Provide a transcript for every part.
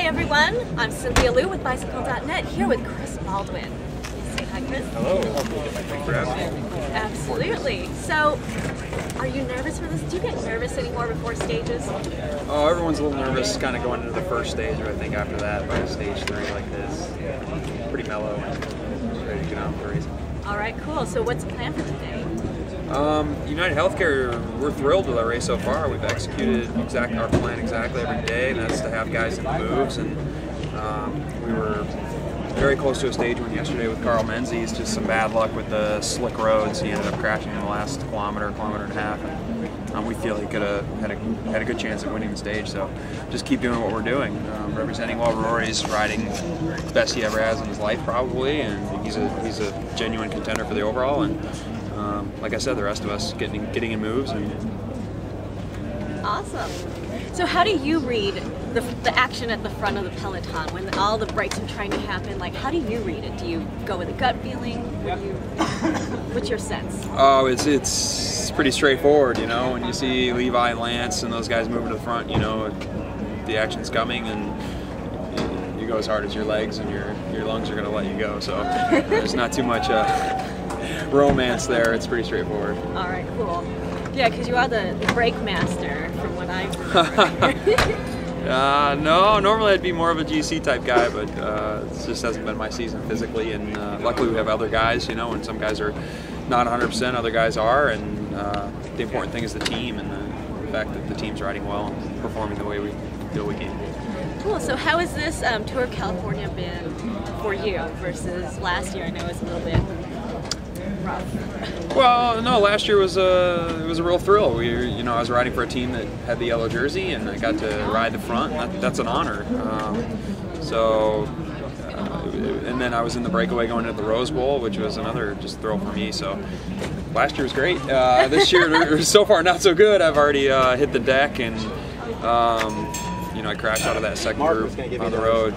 everyone, I'm Cynthia Liu with Bicycle.net here with Chris Baldwin. Say hi, Chris. Hello. Thanks for asking. Absolutely. So, are you nervous for this? Do you get nervous anymore before stages? Oh, everyone's a little nervous kind of going into the first stage, but I think after that, by stage 3 like this, pretty mellow and ready to get out for the race. All right, cool. So what's the plan for today? United Healthcare, we're thrilled with our race so far. We've executed our plan exactly every day, and that's to have guys in the moves. And we were very close to a stage win yesterday with Carl Menzies. Just some bad luck with the slick roads. He ended up crashing in the last kilometer and a half. And we feel he could have had a good chance of winning the stage. So just keep doing what we're doing, representing well. Rory's riding the best he ever has in his life, probably, and he's a genuine contender for the overall. And like I said, the rest of us getting in moves. And awesome. So how do you read the action at the front of the peloton when all the breaks are trying to happen? Like, how do you read it? Do you go with a gut feeling? What's your sense? Oh, it's pretty straightforward, you know. When you see Levi and Lance and those guys moving to the front, you know the action's coming, and you go as hard as your legs and your lungs are going to let you go. So there's not too much romance there. It's pretty straightforward. All right, cool. Yeah, because you are the brake master, from what I remember. No, normally I'd be more of a GC type guy, but it just hasn't been my season physically, and luckily we have other guys, you know, and some guys are not 100%, other guys are, and the important thing is the team and the fact that the team's riding well and performing the way we feel we can. Cool, so how has this Tour of California been for you versus last year? I know it was a little bit rough. Well, no, last year was it was a real thrill. I was riding for a team that had the yellow jersey, and I got to ride the front. That's an honor. And then I was in the breakaway going to the Rose Bowl, which was another just thrill for me. So last year was great. This year, so far, not so good. I've already hit the deck, and I crashed out of that second group on the road.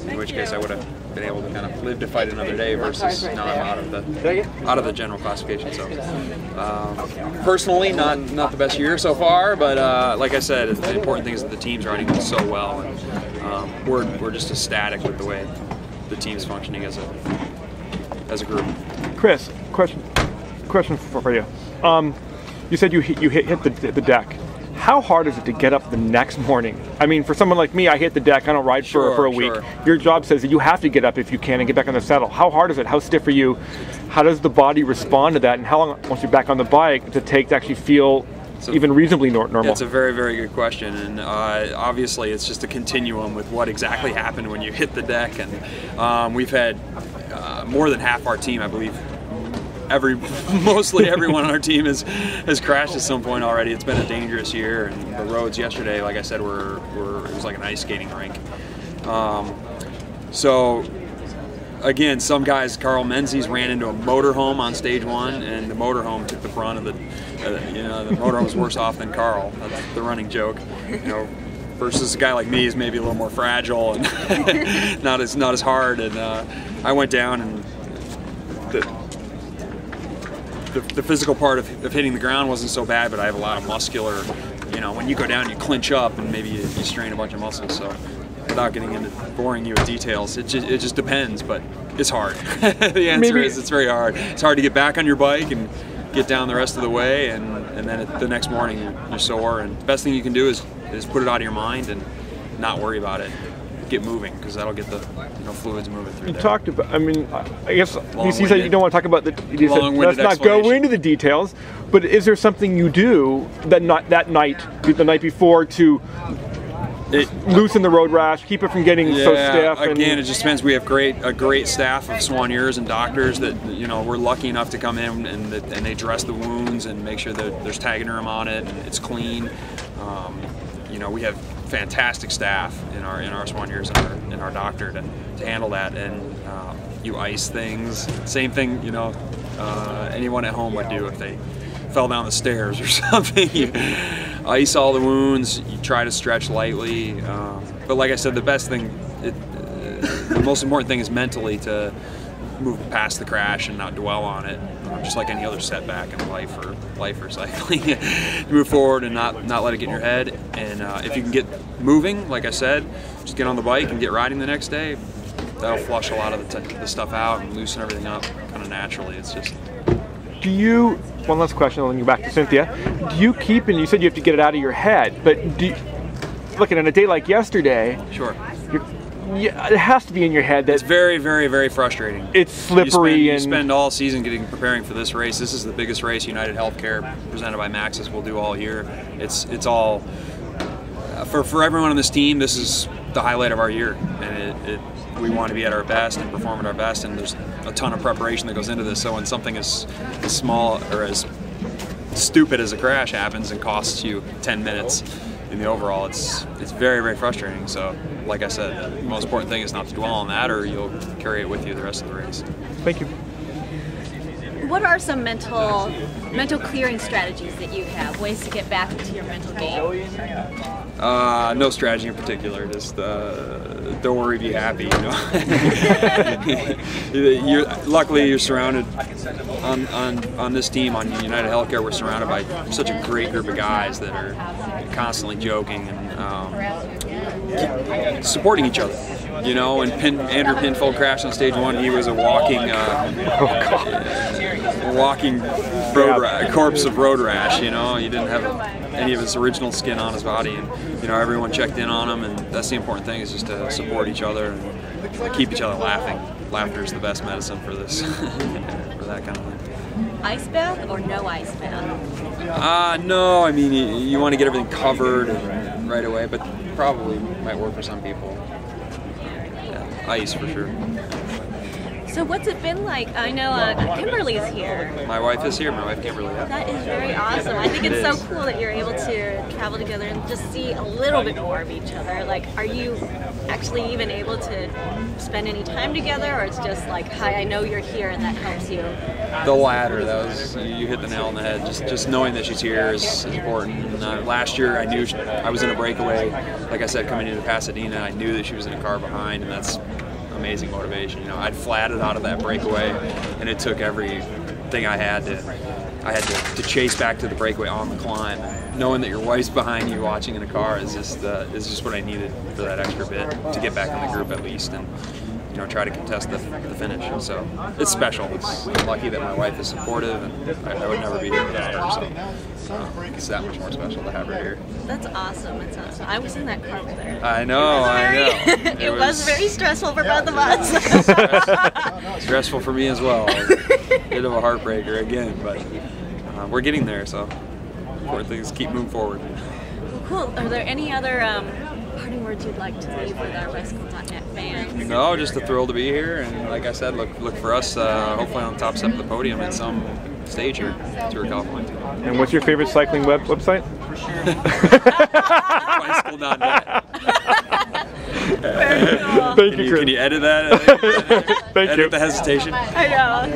In which case, I would have been able to kind of live to fight another day versus now I'm out of the general classification. So personally, not the best year so far, but like I said, the important thing is that the team's riding so well, and we're just ecstatic with the way the team's functioning as a group. Chris, question for you. You said you hit the deck. How hard is it to get up the next morning? I mean, for someone like me, I hit the deck, I don't ride for a week. Sure. Your job says that you have to get up if you can and get back on the saddle. How hard is it? How stiff are you? How does the body respond to that? And how long, once you're back on the bike, does it take to actually feel even reasonably normal? That's a very, very good question. And obviously, it's just a continuum with what exactly happened when you hit the deck. And we've had more than half our team, I believe, mostly everyone on our team has crashed at some point already. It's been a dangerous year, and the roads yesterday, like I said, it was like an ice skating rink. So again, some guys, Carl Menzies ran into a motorhome on stage 1, and the motorhome took the brunt of the motorhome was worse off than Carl. That's the running joke, versus a guy like me is maybe a little more fragile and not as hard. And I went down, and the physical part of hitting the ground wasn't so bad, but I have a lot of muscular, when you go down, you clinch up and maybe you strain a bunch of muscles. So without getting into boring you with details, it just depends, but it's hard. The answer is it's very hard. It's hard to get back on your bike and get down the rest of the way, and then the next morning you're sore, and the best thing you can do is put it out of your mind and not worry about it. Get moving, because that'll get the fluids moving through. You there. talked about, I guess you said you don't want to talk about let's not go into the details, but is there something you do the night before to loosen the road rash, keep it from getting so stiff? Again, it just depends. We have a great staff of soigneurs and doctors that we're lucky enough to come in and they dress the wounds and make sure that there's Tagenerm on it and it's clean. We have fantastic staff in our soigneurs and our doctor to handle that, and you ice things. Same thing anyone at home would do if they fell down the stairs or something. You ice all the wounds, you try to stretch lightly, but like I said, the most important thing is mentally to move past the crash and not dwell on it, just like any other setback in life or cycling. Move forward and not let it get in your head, and if you can get moving, like I said, just get on the bike and get riding the next day. That'll flush a lot of the stuff out and loosen everything up kind of naturally. It's just. Do you, one last question, I'll then go back to Cynthia. Do you keep, and you said you have to get it out of your head, but do you, looking at a day like yesterday, sure. Yeah, it has to be in your head that it's very, very, very frustrating. It's slippery. You spend all season preparing for this race. This is the biggest race United Healthcare, presented by Maxis, will do all year. It's all for everyone on this team. This is the highlight of our year, and we want to be at our best and perform at our best. And there's a ton of preparation that goes into this. So when something as small or as stupid as a crash happens and costs you 10 minutes in the overall, it's very, very frustrating. So, like I said, the most important thing is not to dwell on that, or you'll carry it with you the rest of the race. Thank you. What are some mental clearing strategies that you have, ways to get back into your mental game? No strategy in particular. Just don't worry, be happy. Luckily, you're surrounded on this team, on United Healthcare. We're surrounded by such a great group of guys that are constantly joking and supporting each other. When Andrew Pinfold crashed on stage 1, he was a walking corpse of road rash. He didn't have any of his original skin on his body, and everyone checked in on him. And that's the important thing, is just to support each other and keep each other laughing. Laughter is the best medicine for this, for that kind of thing. Ice bath or no ice bath? No, I mean you want to get everything covered right away, but probably might work for some people. Ice for sure. So what's it been like? I know Kimberly's here. My wife is here, my wife Kimberly. Yeah. That is very awesome. I think it's so cool that you're able to travel together and just see a little bit more of each other. Like, are you actually even able to spend any time together, or it's just like, hi, I know you're here and that helps you? The latter. That was, you hit the nail on the head. Just knowing that she's here is important. And, last year I knew I was in a breakaway. Like I said, coming into Pasadena, I knew that she was in a car behind, and that's amazing motivation. I'd flatted out of that breakaway, and it took everything I had to chase back to the breakaway on the climb. Knowing that your wife's behind you watching in a car is just what I needed for that extra bit to get back in the group at least, and try to contest the finish. And so it's special. I'm lucky that my wife is supportive, and I would never be here without her. So it's that much more special to have her here. That's awesome. That's awesome. I was in that car with her. I know. It was very stressful for both of us. Stressful for me as well. Bit of a heartbreaker again, but we're getting there. So important thing is keep moving forward. Cool. Are there any other parting words you'd like to leave with our Bicycle.net fans? No, just a thrill to be here, and like I said, look for us hopefully on the top step of the podium at some stage here at Tour California. And what's your favorite cycling website? Bicycle.net. Thank you, Chris. Can you edit that? Thank you. Edit the hesitation. I know.